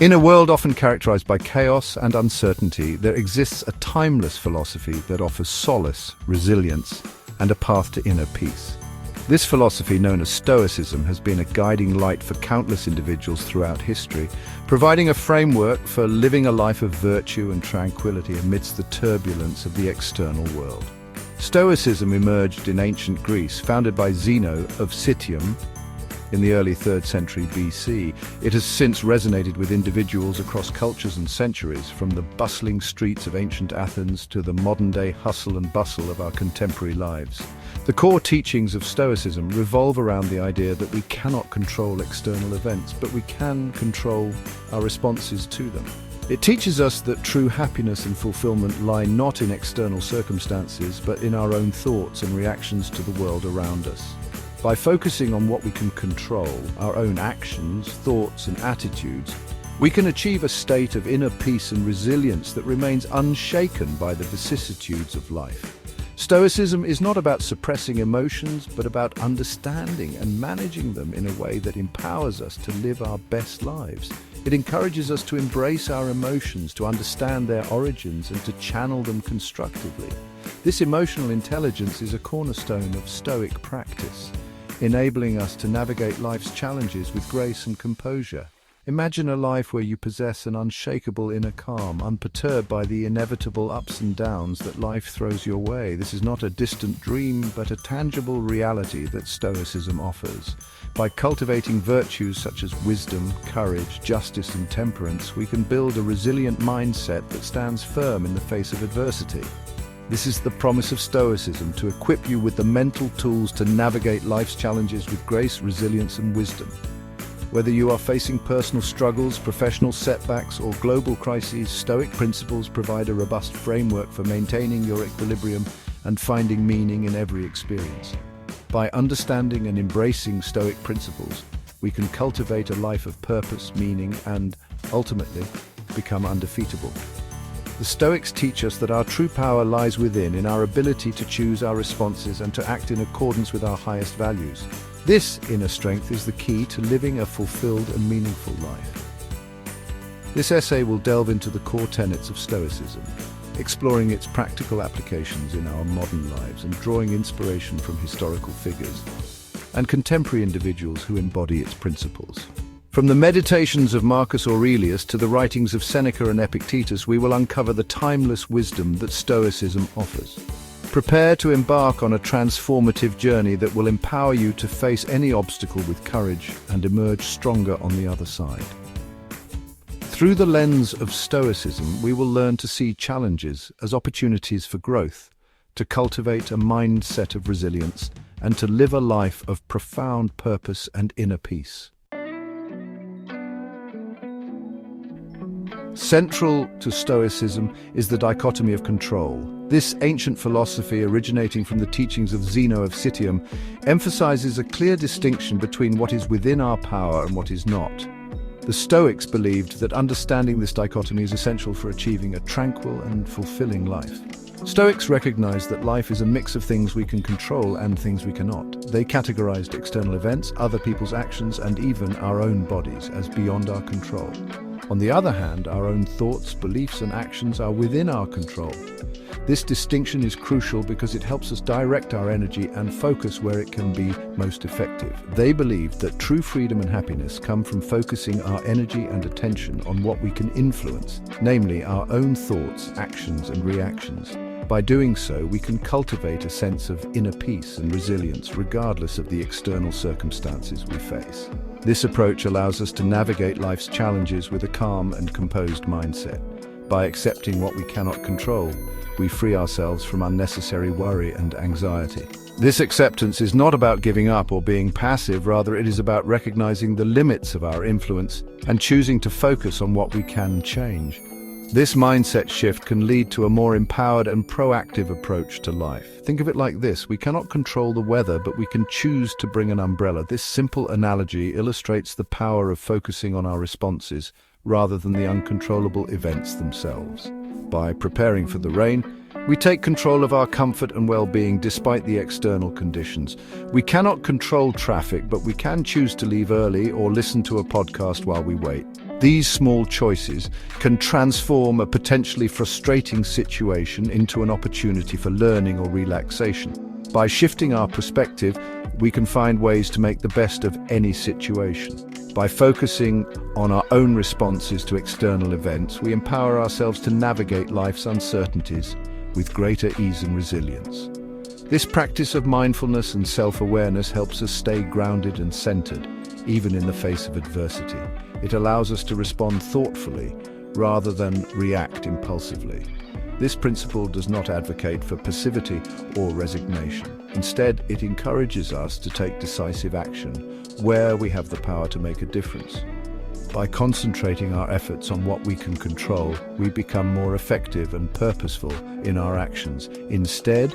In a world often characterized by chaos and uncertainty, there exists a timeless philosophy that offers solace, resilience, and a path to inner peace. This philosophy, known as Stoicism, has been a guiding light for countless individuals throughout history, providing a framework for living a life of virtue and tranquility amidst the turbulence of the external world. Stoicism emerged in ancient Greece, founded by Zeno of Citium in the early 3rd century BC. It has since resonated with individuals across cultures and centuries, from the bustling streets of ancient Athens to the modern-day hustle and bustle of our contemporary lives. The core teachings of Stoicism revolve around the idea that we cannot control external events, but we can control our responses to them. It teaches us that true happiness and fulfillment lie not in external circumstances, but in our own thoughts and reactions to the world around us. By focusing on what we can control, our own actions, thoughts, and attitudes, we can achieve a state of inner peace and resilience that remains unshaken by the vicissitudes of life. Stoicism is not about suppressing emotions, but about understanding and managing them in a way that empowers us to live our best lives. It encourages us to embrace our emotions, to understand their origins, and to channel them constructively. This emotional intelligence is a cornerstone of Stoic practice, enabling us to navigate life's challenges with grace and composure. Imagine a life where you possess an unshakable inner calm, unperturbed by the inevitable ups and downs that life throws your way. This is not a distant dream, but a tangible reality that Stoicism offers. By cultivating virtues such as wisdom, courage, justice, and temperance, we can build a resilient mindset that stands firm in the face of adversity. This is the promise of Stoicism, to equip you with the mental tools to navigate life's challenges with grace, resilience, and wisdom. Whether you are facing personal struggles, professional setbacks, or global crises, Stoic principles provide a robust framework for maintaining your equilibrium and finding meaning in every experience. By understanding and embracing Stoic principles, we can cultivate a life of purpose, meaning, and, ultimately, become undefeatable. The Stoics teach us that our true power lies within, in our ability to choose our responses and to act in accordance with our highest values. This inner strength is the key to living a fulfilled and meaningful life. This essay will delve into the core tenets of Stoicism, exploring its practical applications in our modern lives and drawing inspiration from historical figures and contemporary individuals who embody its principles. From the meditations of Marcus Aurelius to the writings of Seneca and Epictetus, we will uncover the timeless wisdom that Stoicism offers. Prepare to embark on a transformative journey that will empower you to face any obstacle with courage and emerge stronger on the other side. Through the lens of Stoicism, we will learn to see challenges as opportunities for growth, to cultivate a mindset of resilience, and to live a life of profound purpose and inner peace. Central to Stoicism is the dichotomy of control. This ancient philosophy, originating from the teachings of Zeno of Citium, emphasizes a clear distinction between what is within our power and what is not. The Stoics believed that understanding this dichotomy is essential for achieving a tranquil and fulfilling life. Stoics recognized that life is a mix of things we can control and things we cannot. They categorized external events, other people's actions, and even our own bodies as beyond our control. On the other hand, our own thoughts, beliefs, and actions are within our control. This distinction is crucial because it helps us direct our energy and focus where it can be most effective. They believed that true freedom and happiness come from focusing our energy and attention on what we can influence, namely our own thoughts, actions, and reactions. By doing so, we can cultivate a sense of inner peace and resilience regardless of the external circumstances we face. This approach allows us to navigate life's challenges with a calm and composed mindset. By accepting what we cannot control, we free ourselves from unnecessary worry and anxiety. This acceptance is not about giving up or being passive, rather it is about recognizing the limits of our influence and choosing to focus on what we can change. This mindset shift can lead to a more empowered and proactive approach to life. Think of it like this: we cannot control the weather, but we can choose to bring an umbrella. This simple analogy illustrates the power of focusing on our responses rather than the uncontrollable events themselves. By preparing for the rain, We take control of our comfort and well-being despite the external conditions. We cannot control traffic, but we can choose to leave early or listen to a podcast while we wait. These small choices can transform a potentially frustrating situation into an opportunity for learning or relaxation. By shifting our perspective, we can find ways to make the best of any situation. By focusing on our own responses to external events, we empower ourselves to navigate life's uncertainties with greater ease and resilience. This practice of mindfulness and self-awareness helps us stay grounded and centered, even in the face of adversity. It allows us to respond thoughtfully rather than react impulsively. This principle does not advocate for passivity or resignation. Instead, it encourages us to take decisive action where we have the power to make a difference. By concentrating our efforts on what we can control, we become more effective and purposeful in our actions. Instead,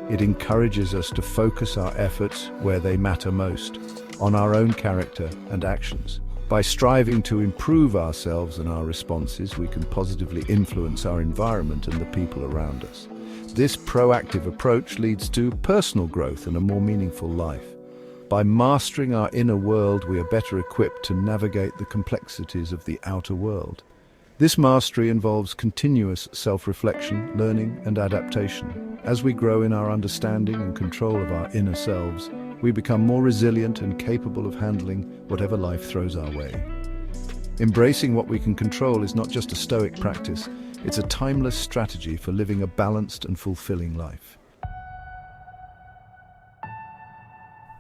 it encourages us to focus our efforts where they matter most, on our own character and actions. By striving to improve ourselves and our responses, we can positively influence our environment and the people around us. This proactive approach leads to personal growth and a more meaningful life. By mastering our inner world, we are better equipped to navigate the complexities of the outer world. This mastery involves continuous self-reflection, learning, and adaptation. As we grow in our understanding and control of our inner selves, we become more resilient and capable of handling whatever life throws our way. Embracing what we can control is not just a Stoic practice, it's a timeless strategy for living a balanced and fulfilling life.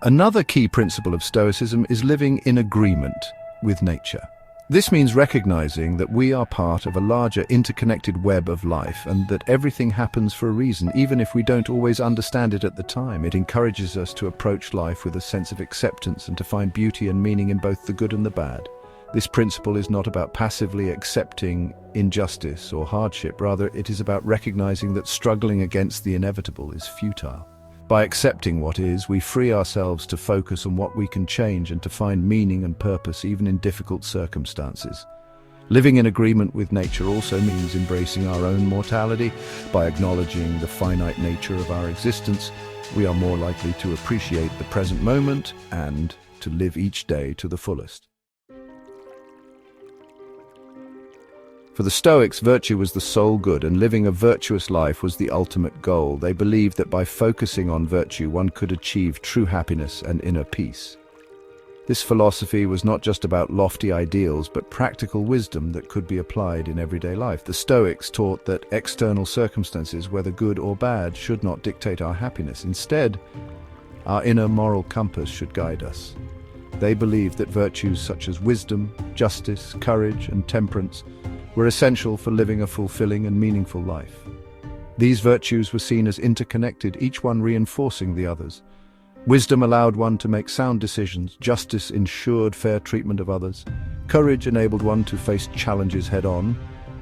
Another key principle of Stoicism is living in agreement with nature. This means recognizing that we are part of a larger interconnected web of life and that everything happens for a reason, even if we don't always understand it at the time. It encourages us to approach life with a sense of acceptance and to find beauty and meaning in both the good and the bad. This principle is not about passively accepting injustice or hardship. Rather, it is about recognizing that struggling against the inevitable is futile. By accepting what is, we free ourselves to focus on what we can change and to find meaning and purpose even in difficult circumstances. Living in agreement with nature also means embracing our own mortality. By acknowledging the finite nature of our existence, we are more likely to appreciate the present moment and to live each day to the fullest. For the Stoics, virtue was the sole good, and living a virtuous life was the ultimate goal. They believed that by focusing on virtue, one could achieve true happiness and inner peace. This philosophy was not just about lofty ideals, but practical wisdom that could be applied in everyday life. The Stoics taught that external circumstances, whether good or bad, should not dictate our happiness. Instead, our inner moral compass should guide us. They believed that virtues such as wisdom, justice, courage, and temperance were essential for living a fulfilling and meaningful life. These virtues were seen as interconnected, each one reinforcing the others. Wisdom allowed one to make sound decisions, justice ensured fair treatment of others, courage enabled one to face challenges head-on,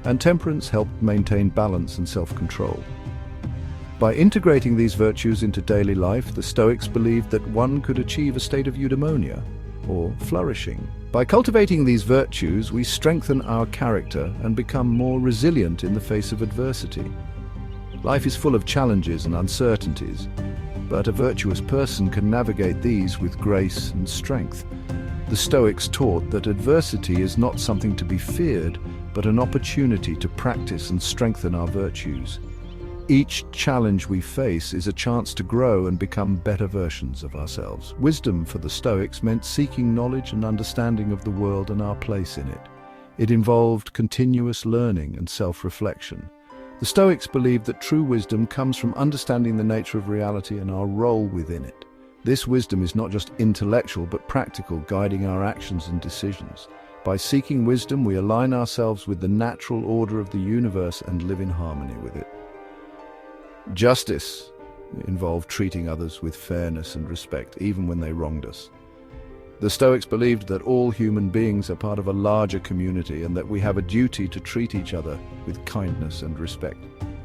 and temperance helped maintain balance and self-control. By integrating these virtues into daily life, the Stoics believed that one could achieve a state of eudaimonia, or flourishing. By cultivating these virtues, we strengthen our character and become more resilient in the face of adversity. Life is full of challenges and uncertainties, but a virtuous person can navigate these with grace and strength. The Stoics taught that adversity is not something to be feared, but an opportunity to practice and strengthen our virtues. Each challenge we face is a chance to grow and become better versions of ourselves. Wisdom for the Stoics meant seeking knowledge and understanding of the world and our place in it. It involved continuous learning and self-reflection. The Stoics believed that true wisdom comes from understanding the nature of reality and our role within it. This wisdom is not just intellectual but practical, guiding our actions and decisions. By seeking wisdom, we align ourselves with the natural order of the universe and live in harmony with it. Justice involved treating others with fairness and respect, even when they wronged us. The Stoics believed that all human beings are part of a larger community and that we have a duty to treat each other with kindness and respect.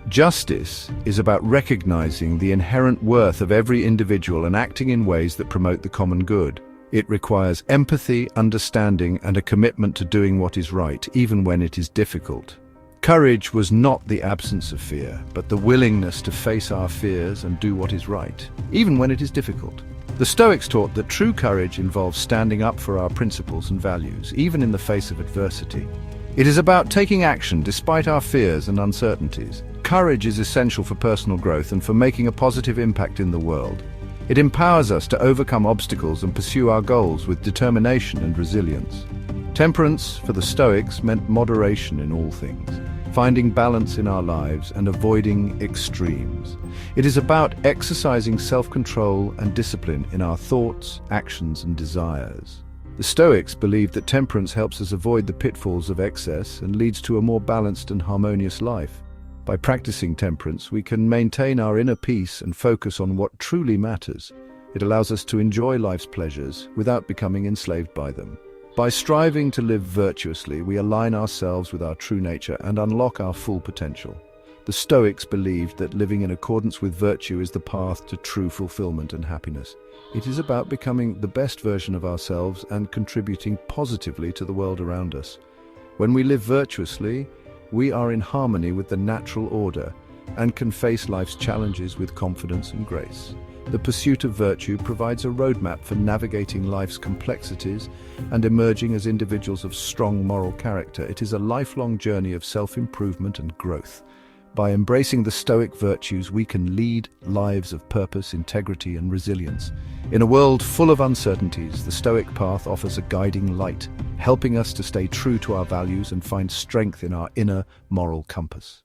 Justice is about recognizing the inherent worth of every individual and acting in ways that promote the common good. It requires empathy, understanding, and a commitment to doing what is right, even when it is difficult. Courage was not the absence of fear, but the willingness to face our fears and do what is right, even when it is difficult. The Stoics taught that true courage involves standing up for our principles and values, even in the face of adversity. It is about taking action despite our fears and uncertainties. Courage is essential for personal growth and for making a positive impact in the world. It empowers us to overcome obstacles and pursue our goals with determination and resilience. Temperance, for the Stoics, meant moderation in all things, finding balance in our lives and avoiding extremes. It is about exercising self-control and discipline in our thoughts, actions, and desires. The Stoics believed that temperance helps us avoid the pitfalls of excess and leads to a more balanced and harmonious life. By practicing temperance, we can maintain our inner peace and focus on what truly matters. It allows us to enjoy life's pleasures without becoming enslaved by them. By striving to live virtuously, we align ourselves with our true nature and unlock our full potential. The Stoics believed that living in accordance with virtue is the path to true fulfillment and happiness. It is about becoming the best version of ourselves and contributing positively to the world around us. When we live virtuously, we are in harmony with the natural order and can face life's challenges with confidence and grace. The pursuit of virtue provides a roadmap for navigating life's complexities and emerging as individuals of strong moral character. It is a lifelong journey of self-improvement and growth. By embracing the Stoic virtues, we can lead lives of purpose, integrity, and resilience. In a world full of uncertainties, the Stoic path offers a guiding light, helping us to stay true to our values and find strength in our inner moral compass.